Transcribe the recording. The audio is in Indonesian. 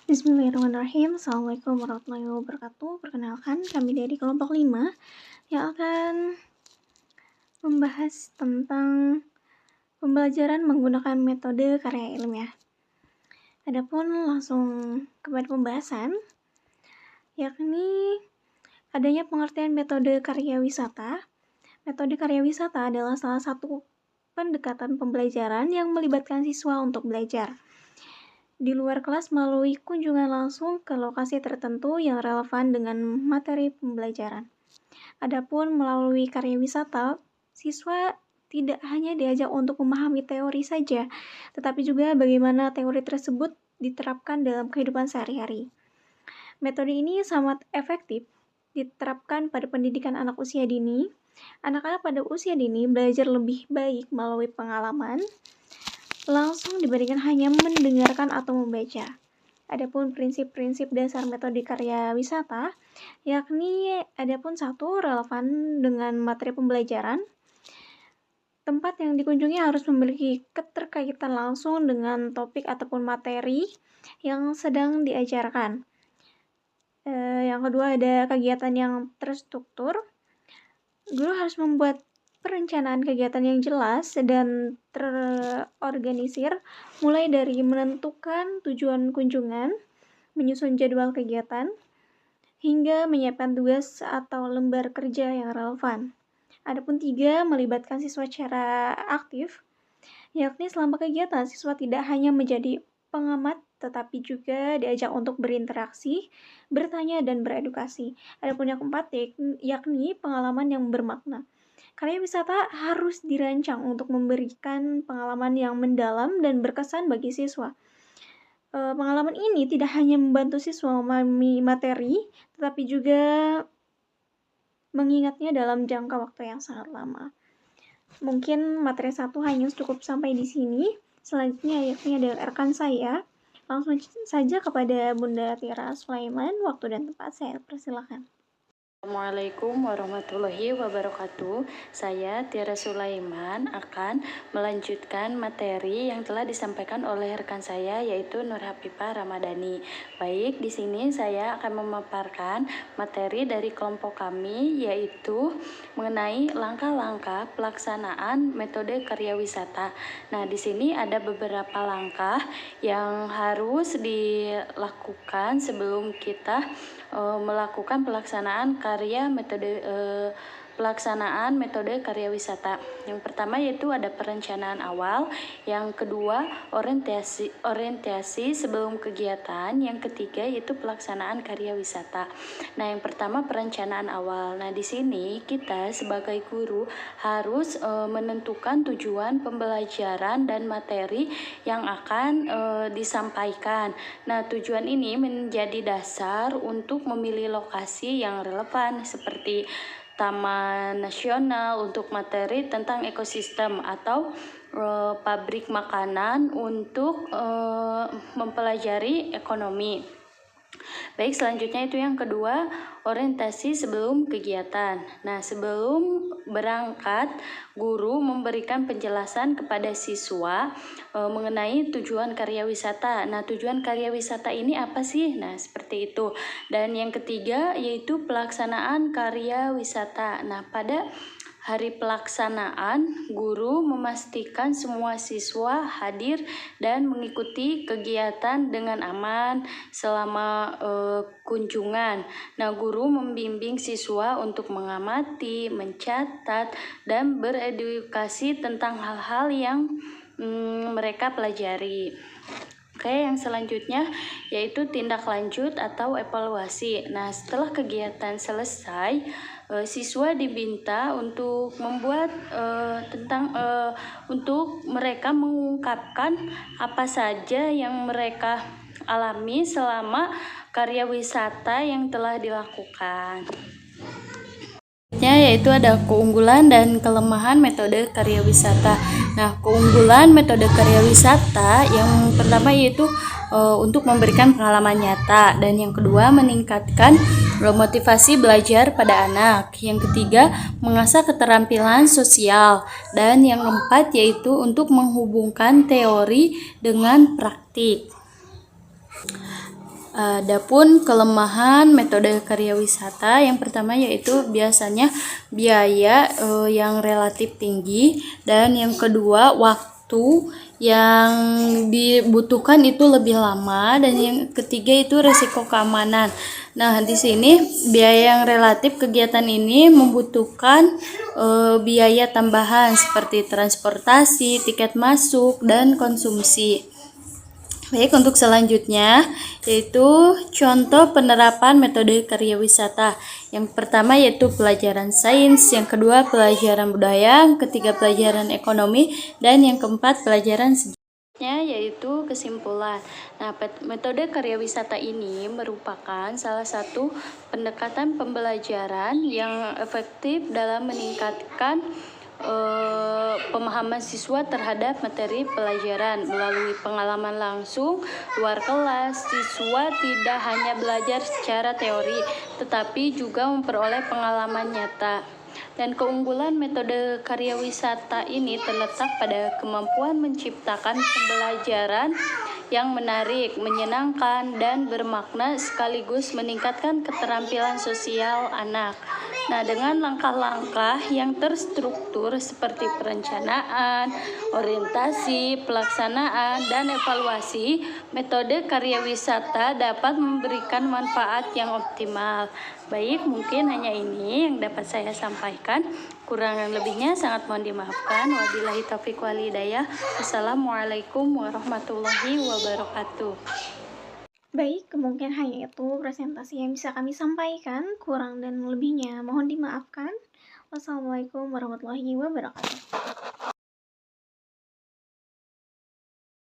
Bismillahirrahmanirrahim. Assalamualaikum warahmatullahi wabarakatuh. Perkenalkan, kami dari kelompok 5 yang akan membahas tentang pembelajaran menggunakan metode karya ilmiah. Adapun langsung kepada pembahasan, yakni adanya pengertian metode karya wisata. Metode karya wisata adalah salah satu pendekatan pembelajaran yang melibatkan siswa untuk belajar di luar kelas melalui kunjungan langsung ke lokasi tertentu yang relevan dengan materi pembelajaran. Adapun melalui karya wisata, siswa tidak hanya diajak untuk memahami teori saja, tetapi juga bagaimana teori tersebut diterapkan dalam kehidupan sehari-hari. Metode ini sangat efektif diterapkan pada pendidikan anak usia dini. Anak-anak pada usia dini belajar lebih baik melalui pengalaman langsung dibandingkan hanya mendengarkan atau membaca. Adapun prinsip-prinsip dasar metode karya wisata, yakni adapun satu relevan dengan materi pembelajaran. Tempat yang dikunjungi harus memiliki keterkaitan langsung dengan topik ataupun materi yang sedang diajarkan. Yang kedua ada kegiatan yang terstruktur. Guru harus membuat perencanaan kegiatan yang jelas dan terorganisir, mulai dari menentukan tujuan kunjungan, menyusun jadwal kegiatan, hingga menyiapkan tugas atau lembar kerja yang relevan. Adapun 3, melibatkan siswa secara aktif, yakni selama kegiatan siswa tidak hanya menjadi pengamat, tetapi juga diajak untuk berinteraksi, bertanya, dan beredukasi. Adapun yang keempat, yakni pengalaman yang bermakna. Karya wisata harus dirancang untuk memberikan pengalaman yang mendalam dan berkesan bagi siswa. Pengalaman ini tidak hanya membantu siswa memahami materi, tetapi juga mengingatnya dalam jangka waktu yang sangat lama. Mungkin materi 1 hanya cukup sampai di sini. Selanjutnya yakni ada rekan saya. Langsung saja kepada Bunda Tira Sulaiman. Waktu dan tempat saya persilakan. Assalamualaikum warahmatullahi wabarakatuh. Saya Tiara Sulaiman akan melanjutkan materi yang telah disampaikan oleh rekan saya yaitu Nur Hafifah Ramadhani. Baik, di sini saya akan memaparkan materi dari kelompok kami yaitu mengenai langkah-langkah pelaksanaan metode karya wisata. Nah, di sini ada beberapa langkah yang harus dilakukan sebelum kita melakukan pelaksanaan metode karya wisata. Yang pertama yaitu ada perencanaan awal, yang kedua orientasi sebelum kegiatan, yang ketiga yaitu pelaksanaan karya wisata. Nah, yang pertama perencanaan awal. Nah, di sini kita sebagai guru harus menentukan tujuan pembelajaran dan materi yang akan disampaikan. Nah, tujuan ini menjadi dasar untuk memilih lokasi yang relevan seperti Taman Nasional untuk materi tentang ekosistem atau pabrik makanan untuk mempelajari ekonomi. Baik, selanjutnya itu yang kedua, orientasi sebelum kegiatan. Nah, sebelum berangkat, guru memberikan penjelasan kepada siswa mengenai tujuan karya wisata. Nah, tujuan karya wisata ini apa sih? Nah, seperti itu. Dan yang ketiga yaitu pelaksanaan karya wisata. Nah, pada hari pelaksanaan, guru memastikan semua siswa hadir dan mengikuti kegiatan dengan aman selama kunjungan. Nah, guru membimbing siswa untuk mengamati, mencatat, dan beredukasi tentang hal-hal yang mereka pelajari. Oke, yang selanjutnya yaitu tindak lanjut atau evaluasi. Nah, setelah kegiatan selesai, siswa diminta untuk membuat untuk mereka mengungkapkan apa saja yang mereka alami selama karya wisata yang telah dilakukan. Yaitu ada keunggulan dan kelemahan metode karya wisata. Nah, keunggulan metode karya wisata yang pertama yaitu untuk memberikan pengalaman nyata, dan yang kedua meningkatkan motivasi belajar pada anak, yang ketiga mengasah keterampilan sosial, dan yang keempat yaitu untuk menghubungkan teori dengan praktik. Adapun kelemahan metode karya wisata yang pertama yaitu biasanya biaya yang relatif tinggi, dan yang kedua waktu yang dibutuhkan itu lebih lama, dan yang ketiga itu risiko keamanan. Nah, di sini biaya yang relatif kegiatan ini membutuhkan biaya tambahan seperti transportasi, tiket masuk, dan konsumsi. Baik, untuk selanjutnya yaitu contoh penerapan metode karya wisata. Yang pertama yaitu pelajaran sains, yang kedua pelajaran budaya, yang ketiga pelajaran ekonomi, dan yang keempat pelajaran sejarah, yaitu kesimpulan. Nah, metode karya wisata ini merupakan salah satu pendekatan pembelajaran yang efektif dalam meningkatkan pemahaman siswa terhadap materi pelajaran. Melalui pengalaman langsung luar kelas, siswa tidak hanya belajar secara teori, tetapi juga memperoleh pengalaman nyata. Dan keunggulan metode karya wisata ini terletak pada kemampuan menciptakan pembelajaran yang menarik, menyenangkan, dan bermakna, sekaligus meningkatkan keterampilan sosial anak. Nah, dengan langkah-langkah yang terstruktur seperti perencanaan, orientasi, pelaksanaan, dan evaluasi, metode karya wisata dapat memberikan manfaat yang optimal. Baik, mungkin hanya ini yang dapat saya sampaikan. Kurang dan lebihnya sangat mohon dimaafkan. Wabillahi taufiq wal hidayah. Wassalamualaikum warahmatullahi wabarakatuh. Baik, mungkin hanya itu presentasi yang bisa kami sampaikan. Kurang dan lebihnya mohon dimaafkan. Wassalamualaikum warahmatullahi wabarakatuh.